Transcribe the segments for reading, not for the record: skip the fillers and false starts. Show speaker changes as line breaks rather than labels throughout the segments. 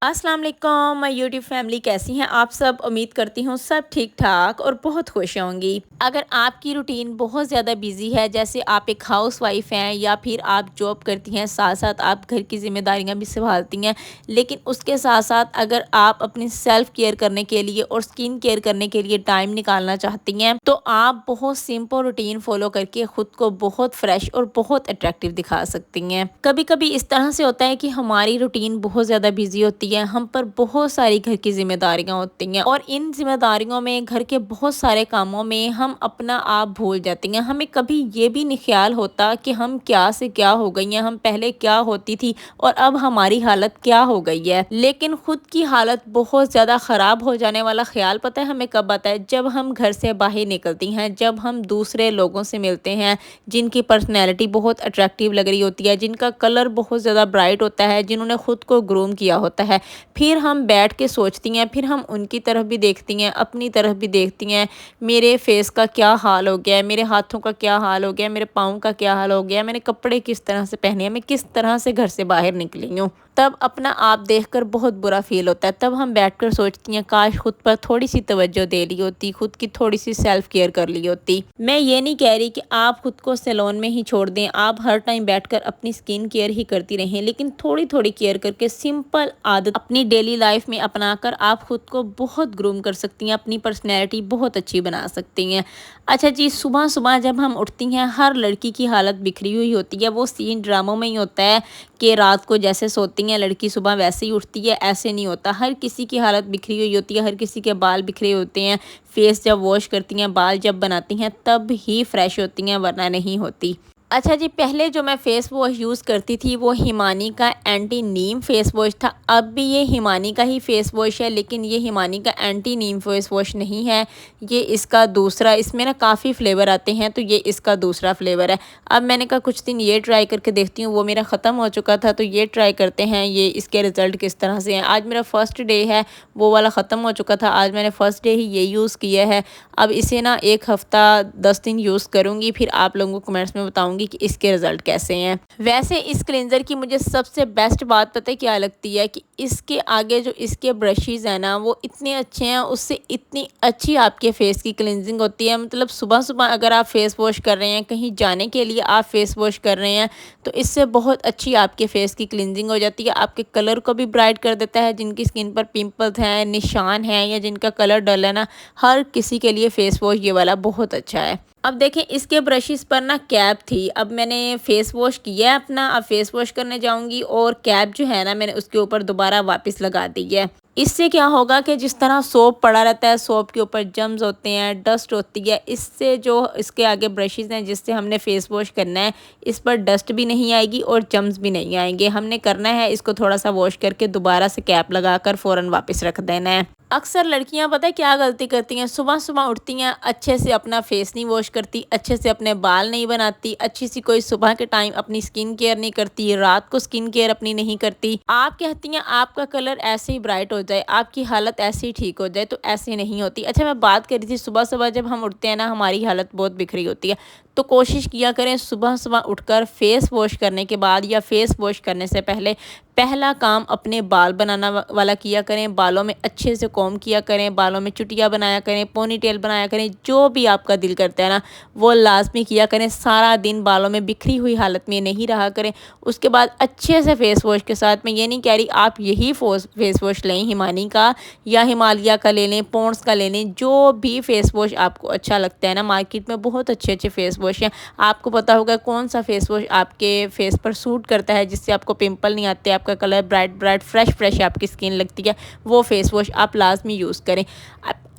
अस्सलाम वालेकुम my YouTube family, कैसी हैं आप सब। उम्मीद करती हूँ सब ठीक ठाक और बहुत खुश होंगी। अगर आपकी रूटीन बहुत ज़्यादा बिजी है, जैसे आप एक हाउस वाइफ हैं या फिर आप जॉब करती हैं, साथ साथ आप घर की जिम्मेदारियां भी संभालती हैं, लेकिन उसके साथ साथ अगर आप अपनी सेल्फ केयर करने के लिए और स्किन केयर करने के लिए टाइम निकालना चाहती हैं, तो आप बहुत सिंपल रूटीन फॉलो करके खुद को बहुत फ्रेश और बहुत अट्रैक्टिव दिखा सकती हैं। कभी कभी इस तरह से होता है कि हमारी रूटीन बहुत ज़्यादा बिजी होती है, हम पर बहुत सारी घर की जिम्मेदारियां होती हैं और इन जिम्मेदारियों में, घर के बहुत सारे कामों में हम अपना आप भूल जाती हैं। हमें कभी ये भी नहीं ख्याल होता कि हम क्या से क्या हो गई हैं, हम पहले क्या होती थी और अब हमारी हालत क्या हो गई है। लेकिन खुद की हालत बहुत ज़्यादा ख़राब हो जाने वाला ख्याल पता है हमें कब आता है? जब हम घर से बाहर निकलती हैं, जब हम दूसरे लोगों से मिलते हैं जिनकी पर्सनैलिटी बहुत अट्रैक्टिव लग रही होती है, जिनका कलर बहुत ज़्यादा ब्राइट होता है, जिन्होंने खुद को ग्रूम किया होता है। फिर हम बैठ के सोचती हैं, फिर हम उनकी तरफ भी देखती हैं, अपनी तरफ भी देखती हैं, मेरे फेस का क्या हाल हो गया है, मेरे हाथों का क्या हाल हो गया, मेरे पाँव का क्या हाल हो गया, मैंने कपड़े किस तरह से पहने हैं, मैं किस तरह से घर से बाहर निकली हूँ। तब अपना आप देखकर बहुत बुरा फील होता है। तब हम बैठकर सोचती हैं काश खुद पर थोड़ी सी तवज्जो दे ली होती, खुद की थोड़ी सी सेल्फ केयर कर ली होती। मैं ये नहीं कह रही कि आप खुद को सैलून में ही छोड़ दें, आप हर टाइम बैठकर अपनी स्किन केयर ही करती रहें, लेकिन थोड़ी थोड़ी केयर करके सिंपल आदत अपनी डेली लाइफ में अपनाकर आप खुद को बहुत ग्रूम कर सकती हैं, अपनी पर्सनैलिटी बहुत अच्छी बना सकती हैं। अच्छा जी, सुबह सुबह जब हम उठती हैं, हर लड़की की हालत बिखरी हुई होती है। वो सीन ड्रामों में ही होता है कि रात को जैसे सोती हैं लड़की, सुबह वैसे ही उठती है, ऐसे नहीं होता। हर किसी की हालत बिखरी हुई होती है, हर किसी के बाल बिखरे होते हैं। फेस जब वॉश करती हैं, बाल जब बनाती हैं, तब ही फ्रेश होती हैं, वरना नहीं होती। अच्छा जी, पहले जो मैं फ़ेस वॉश यूज़ करती थी वो हिमानी का एंटी नीम फ़ेस वॉश था। अब भी ये हिमानी का ही फ़ेस वॉश है, लेकिन ये हिमानी का एंटी नीम फ़ेस वॉश नहीं है। ये इसका दूसरा, इसमें ना काफ़ी फ्लेवर आते हैं, तो ये इसका दूसरा फ्लेवर है। अब मैंने कहा कुछ दिन ये ट्राई करके देखती हूँ, वो मेरा ख़त्म हो चुका था, तो ये ट्राई करते हैं, ये इसके रिज़ल्ट किस तरह से हैं। आज मेरा फर्स्ट डे है, वो वाला ख़त्म हो चुका था, आज मैंने फ़र्स्ट डे ही ये यूज़ किया है। अब इसे ना 1 हफ़्ता 10 दिन यूज़ करूँगी, फिर आप लोगों को कमेंट्स में बताऊँगी कि इसके रिज़ल्ट कैसे हैं। वैसे इस क्लींजर की मुझे सबसे बेस्ट बात पता है क्या लगती है? कि इसके आगे जो इसके ब्रशेज़ हैं ना, वो इतने अच्छे हैं, उससे इतनी अच्छी आपके फेस की क्लींजिंग होती है। मतलब सुबह-सुबह अगर आप फेस वॉश कर रहे हैं, कहीं जाने के लिए आप फेस वॉश कर रहे हैं, तो इससे बहुत अच्छी आपके फेस की क्लींजिंग हो जाती है। आपके कलर को भी ब्राइट कर देता है। जिनकी स्किन पर पिंपल्स हैं, निशान हैं या जिनका कलर डल है ना, हर किसी के लिए फेस वॉश ये वाला बहुत अच्छा है। अब देखें, इसके ब्रशेस पर ना कैप थी। अब मैंने फेस वॉश किया है अपना, अब फेस वॉश करने जाऊंगी और कैप जो है ना, मैंने उसके ऊपर दोबारा वापस लगा दी है। इससे क्या होगा कि जिस तरह सोप पड़ा रहता है, सोप के ऊपर जम्स होते हैं, डस्ट होती है, इससे जो इसके आगे ब्रशेस हैं जिससे हमने फेस वॉश करना है, इस पर डस्ट भी नहीं आएगी और जम्स भी नहीं आएंगे। हमने करना है इसको थोड़ा सा वॉश करके दोबारा से कैप लगाकर फ़ौरन वापस रख देना है। अक्सर लड़कियां पता है क्या गलती करती हैं? सुबह सुबह उठती हैं, अच्छे से अपना फेस नहीं वॉश करती, अच्छे से अपने बाल नहीं बनाती, अच्छी सी कोई सुबह के टाइम अपनी स्किन केयर नहीं करती, रात को स्किन केयर अपनी नहीं करती। आप कहती हैं आपका कलर ऐसे ही ब्राइट हो जाए, आपकी हालत ऐसे ही ठीक हो जाए, तो ऐसे नहीं होती। अच्छा, मैं बात कर रही थी सुबह सुबह जब हम उठते हैं ना, हमारी हालत बहुत बिखरी होती है, तो कोशिश किया करें सुबह सुबह उठकर फेस वॉश करने के बाद या फेस वॉश करने से पहले पहला काम अपने बाल बनाना वाला किया करें। बालों में अच्छे से कॉम्ब किया करें, बालों में चुटिया बनाया करें, पोनी टेल बनाया करें, जो भी आपका दिल करता है ना वो लाजमी किया करें। सारा दिन बालों में बिखरी हुई हालत में नहीं रहा करें। उसके बाद अच्छे से फेस वॉश के साथ, मैं ये नहीं कह रही आप यही फेस वॉश लें हिमानी का या हिमालय का ले लें, पॉन्ड्स का ले लें, जो भी फेस वॉश आपको अच्छा लगता है ना, मार्केट में बहुत अच्छे अच्छे फेस वॉश हैं। आपको पता होगा कौन सा फेस वॉश आपके फेस पर सूट करता है, जिससे आपको पिंपल नहीं आते, आपका colour bright bright fresh fresh आपकी स्किन लगती है। वो फेस वॉश आप लाजमी यूज़ करें।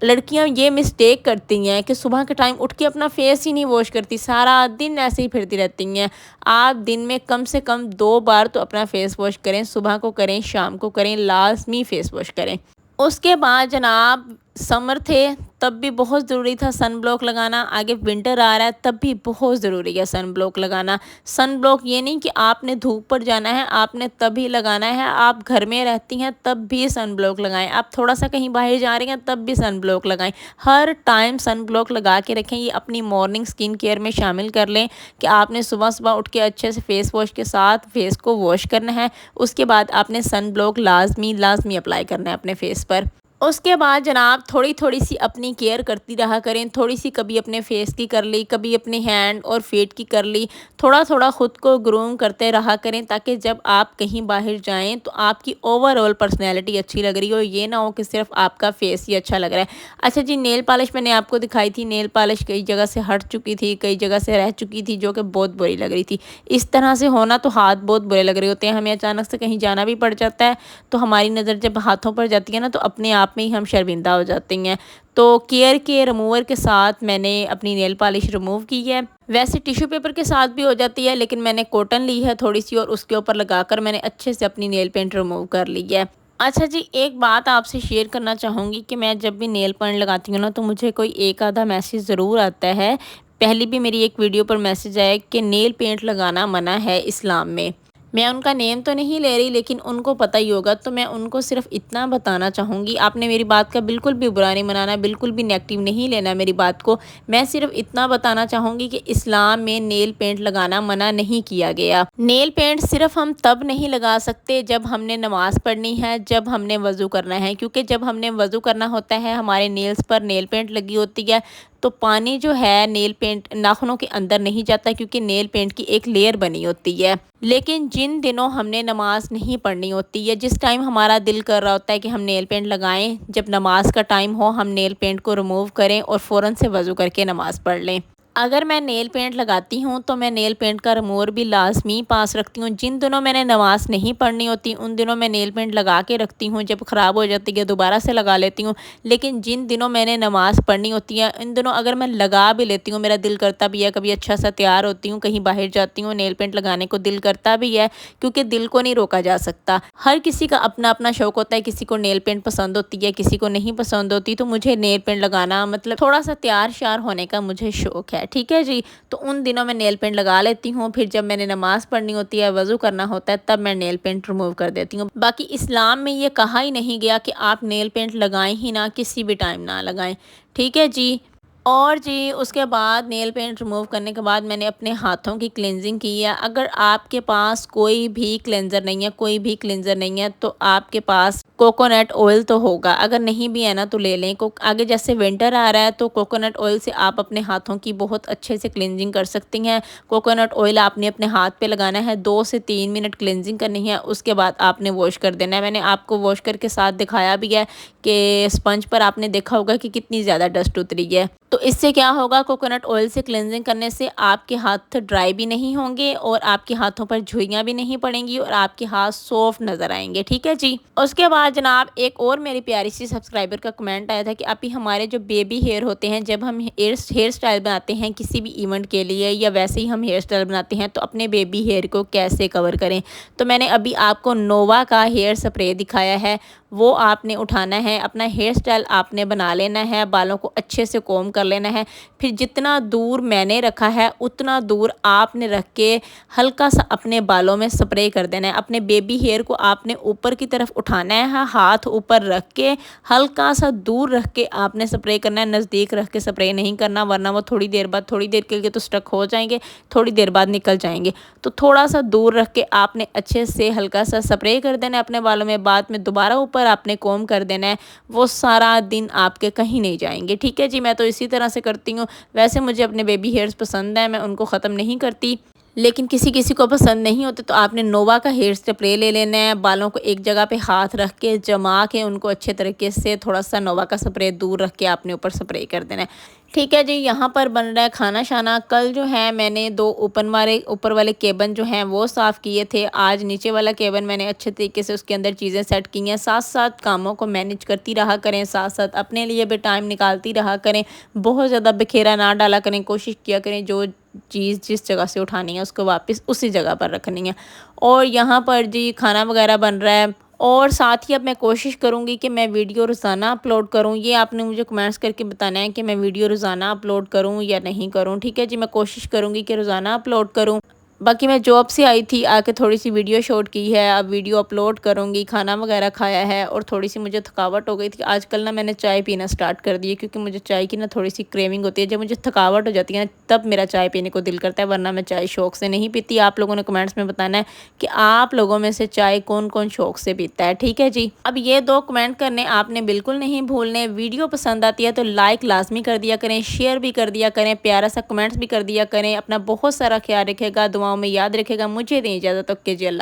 लड़कियां ये मिस्टेक करती हैं कि सुबह के टाइम उठ के अपना फेस ही नहीं वॉश करती, सारा दिन ऐसे ही फिरती रहती हैं। आप दिन में कम से कम 2 बार तो अपना फेस वॉश करें, सुबह को करें, शाम को करें, लाजमी फेस वॉश करें। उसके बाद जनाब समर थे तब भी बहुत ज़रूरी था सन ब्लॉक लगाना, आगे विंटर आ रहा है तब भी बहुत ज़रूरी है सन ब्लॉक लगाना। सन ब्लॉक ये नहीं कि आपने धूप पर जाना है आपने तभी लगाना है, आप घर में रहती हैं तब भी सन ब्लॉक लगाएं, आप थोड़ा सा कहीं बाहर जा रही हैं तब भी सन ब्लॉक लगाएं। हर टाइम सन ब्लॉक लगा के रखें। ये अपनी मॉर्निंग स्किन केयर में शामिल कर लें कि आपने सुबह सुबह उठ के अच्छे से फेस वॉश के साथ फेस को वॉश करना है। उसके बाद आपने सन ब्लॉक लाजमी लाजमी अप्लाई करना है अपने फेस पर। उसके बाद जनाब थोड़ी थोड़ी सी अपनी केयर करती रहा करें, थोड़ी सी कभी अपने फेस की कर ली, कभी अपने हैंड और फेट की कर ली, थोड़ा थोड़ा ख़ुद को ग्रूम करते रहा करें ताकि जब आप कहीं बाहर जाएं तो आपकी ओवरऑल पर्सनैलिटी अच्छी लग रही हो, ये ना हो कि सिर्फ आपका फेस ही अच्छा लग रहा है। अच्छा जी, नेल पॉलिश मैंने आपको दिखाई थी, नेल पॉलिश कई जगह से हट चुकी थी, कई जगह से रह चुकी थी, जो कि बहुत बुरी लग रही थी। इस तरह से होना तो हाथ बहुत बुरे लग रहे होते हैं, हमें अचानक से कहीं जाना भी पड़ जाता है तो हमारी नज़र जब हाथों पर जाती है ना तो अपने आप में ही हम शर्मिंदा हो जाती हैं। तो केयर के रिमूवर के साथ मैंने अपनी नेल पॉलिश रिमूव की है। वैसे टिश्यू पेपर के साथ भी हो जाती है लेकिन मैंने कॉटन ली है थोड़ी सी और उसके ऊपर लगाकर मैंने अच्छे से अपनी नेल पेंट रिमूव कर ली है। अच्छा जी, एक बात आपसे शेयर करना चाहूँगी कि मैं जब भी नेल पेंट लगाती हूँ ना तो मुझे कोई एक आधा मैसेज ज़रूर आता है। पहले भी मेरी एक वीडियो पर मैसेज आया कि नेल पेंट लगाना मना है इस्लाम में। मैं उनका नेम तो नहीं ले रही लेकिन उनको पता ही होगा, तो मैं उनको सिर्फ इतना बताना चाहूँगी, आपने मेरी बात का बिल्कुल भी बुरा नहीं मनाना, बिल्कुल भी नेगेटिव नहीं लेना मेरी बात को। मैं सिर्फ इतना बताना चाहूँगी कि इस्लाम में नेल पेंट लगाना मना नहीं किया गया। नेल पेंट सिर्फ हम तब नहीं लगा सकते जब हमने नमाज़ पढ़नी है, जब हमने वज़ू करना है, क्योंकि जब हमने वज़ू करना होता है हमारे नेल्स पर नेल पेंट लगी होती है तो पानी जो है नेल पेंट नाखूनों के अंदर नहीं जाता क्योंकि नेल पेंट की एक लेयर बनी होती है। लेकिन जिन दिनों हमने नमाज नहीं पढ़नी होती है, जिस टाइम हमारा दिल कर रहा होता है कि हम नेल पेंट लगाएं, जब नमाज का टाइम हो हम नेल पेंट को रिमूव करें और फ़ौरन से वज़ू करके नमाज़ पढ़ लें। अगर मैं नेल पेंट लगाती हूँ तो मैं नेल पेंट का रिमूवर भी लाजमी पास रखती हूँ। जिन दिनों मैंने नमाज़ नहीं पढ़नी होती उन दिनों मैं नेल पेंट लगा के रखती हूँ, जब ख़राब हो जाती है दोबारा से लगा लेती हूँ। लेकिन जिन दिनों मैंने नमाज़ पढ़नी होती है इन दिनों अगर मैं लगा भी लेती हूँ, मेरा दिल करता भी है, कभी अच्छा सा तैयार होती हूँ कहीं बाहर जाती हूँ नेल पेंट लगाने को दिल करता भी है, क्योंकि दिल को नहीं रोका जा सकता। हर किसी का अपना अपना शौक़ होता है, किसी को नेल पेंट पसंद होती है, किसी को नहीं पसंद होती। तो मुझे नेल पेंट लगाना मतलब थोड़ा सा तैयार श्यार होने का मुझे शौक़ है, ठीक है जी। तो उन दिनों मैं नेल पेंट लगा लेती हूँ, फिर जब मैंने नमाज़ पढ़नी होती है, वज़ू करना होता है, तब मैं नेल पेंट रिमूव कर देती हूँ। बाकी इस्लाम में ये कहा ही नहीं गया कि आप नेल पेंट लगाएं ही ना, किसी भी टाइम ना लगाएं, ठीक है जी। और जी उसके बाद नेल पेंट रिमूव करने के बाद मैंने अपने हाथों की क्लेंजिंग की है। अगर आपके पास कोई भी क्लेंज़र नहीं है, कोई भी क्लेंज़र नहीं है तो आपके पास कोकोनट ऑयल तो होगा, अगर नहीं भी है ना तो ले लें। आगे जैसे विंटर आ रहा है तो कोकोनट ऑयल से आप अपने हाथों की बहुत अच्छे से क्लेंजिंग कर सकती हैं। कोकोनट ऑयल आपने अपने हाथ पे लगाना है, 2 से 3 मिनट क्लेंजिंग करनी है, उसके बाद आपने वॉश कर देना है। मैंने आपको वॉश करके साथ दिखाया भी है कि स्पंज पर आपने देखा होगा कि कितनी ज़्यादा डस्ट उतरी है। तो इससे क्या होगा, कोकोनट ऑयल से क्लेंजिंग करने से आपके हाथ ड्राई भी नहीं होंगे और आपके हाथों पर झुर्रियाँ भी नहीं पड़ेंगी और आपके हाथ सॉफ्ट नज़र आएंगे, ठीक है जी। उसके बाद जनाब एक और मेरी प्यारी सी सब्सक्राइबर का कमेंट आया था कि अभी हमारे जो बेबी हेयर होते हैं, जब हम हेयर स्टाइल बनाते हैं किसी भी इवेंट के लिए या वैसे ही हम हेयर स्टाइल बनाते हैं तो अपने बेबी हेयर को कैसे कवर करें। तो मैंने अभी आपको नोवा का हेयर स्प्रे दिखाया है, वो आपने उठाना है, अपना हेयर स्टाइल आपने बना लेना है, बालों को अच्छे से कोम कर लेना है। फिर जितना दूर मैंने रखा है उतना दूर आपने रख के हल्का सा अपने बालों में स्प्रे कर देना है। अपने बेबी हेयर को आपने ऊपर की तरफ उठाना है, हाथ ऊपर रख के हल्का सा दूर रख के आपने स्प्रे करना है, नज़दीक रख के स्प्रे नहीं करना वरना वो थोड़ी देर बाद, थोड़ी देर के लिए तो स्टक हो जाएंगे, थोड़ी देर बाद निकल जाएंगे। तो थोड़ा सा दूर रख के आपने अच्छे से हल्का सा स्प्रे कर देना है अपने बालों में, बाद में दोबारा ऊपर आपने कोम कर देना है, वो सारा दिन आपके कहीं नहीं जाएंगे, ठीक है जी। मैं तो इसी तरह से करती हूँ। वैसे मुझे अपने बेबी हेयर्स पसंद है, मैं उनको ख़त्म नहीं करती, लेकिन किसी किसी को पसंद नहीं होते तो आपने नोवा का हेयर स्प्रे ले लेना है, बालों को एक जगह पे हाथ रख के जमा के उनको अच्छे तरीके से थोड़ा सा नोवा का स्प्रे दूर रख के आपने ऊपर स्प्रे कर देना है, ठीक है जी। यहाँ पर बन रहा है खाना शाना। कल जो है मैंने 2 ऊपर वाले केबन जो हैं वो साफ़ किए थे, आज नीचे वाला केबन मैंने अच्छे तरीके से उसके अंदर चीज़ें सेट की हैं। साथ साथ कामों को मैनेज करती रहा करें, साथ साथ अपने लिए भी टाइम निकालती रहा करें, बहुत ज़्यादा बिखेरा ना डाला करें, कोशिश किया करें जो चीज़ जिस जगह से उठानी है उसको वापस उसी जगह पर रखनी है। और यहाँ पर जी खाना वगैरह बन रहा है और साथ ही अब मैं कोशिश करूँगी कि मैं वीडियो रोज़ाना अपलोड करूँ। ये आपने मुझे कमेंट्स करके बताना है कि मैं वीडियो रोज़ाना अपलोड करूँ या नहीं करूँ, ठीक है जी। मैं कोशिश करूँगी कि रोज़ाना अपलोड करूँ। बाकी मैं जॉब से आई थी, आके थोड़ी-सी वीडियो शूट की है, अब वीडियो अपलोड करूँगी, खाना वगैरह खाया है और थोड़ी-सी मुझे थकावट हो गई थी। आजकल ना मैंने चाय पीना स्टार्ट कर दी है, क्योंकि मुझे चाय की ना थोड़ी-सी क्रेविंग होती है। जब मुझे थकावट हो जाती है ना, तब मेरा चाय पीने को दिल करता है, वरना मैं चाय शौक से नहीं पीती। आप लोगों ने कमेंट्स में बताना है कि आप लोगों में से चाय कौन-कौन शौक से पीता है, ठीक है जी। अब ये 2 कमेंट करने आपने बिल्कुल नहीं भूलने। वीडियो पसंद आती है तो लाइक लाज़मी कर दिया करें, शेयर भी कर दिया करें, प्यारा सा कमेंट्स भी कर दिया करें। अपना बहुत सारा ख्याल रखिएगा, दुआओं में याद रखिएगा। मुझे दें इजाज़त, ओके जी, अल्लाह।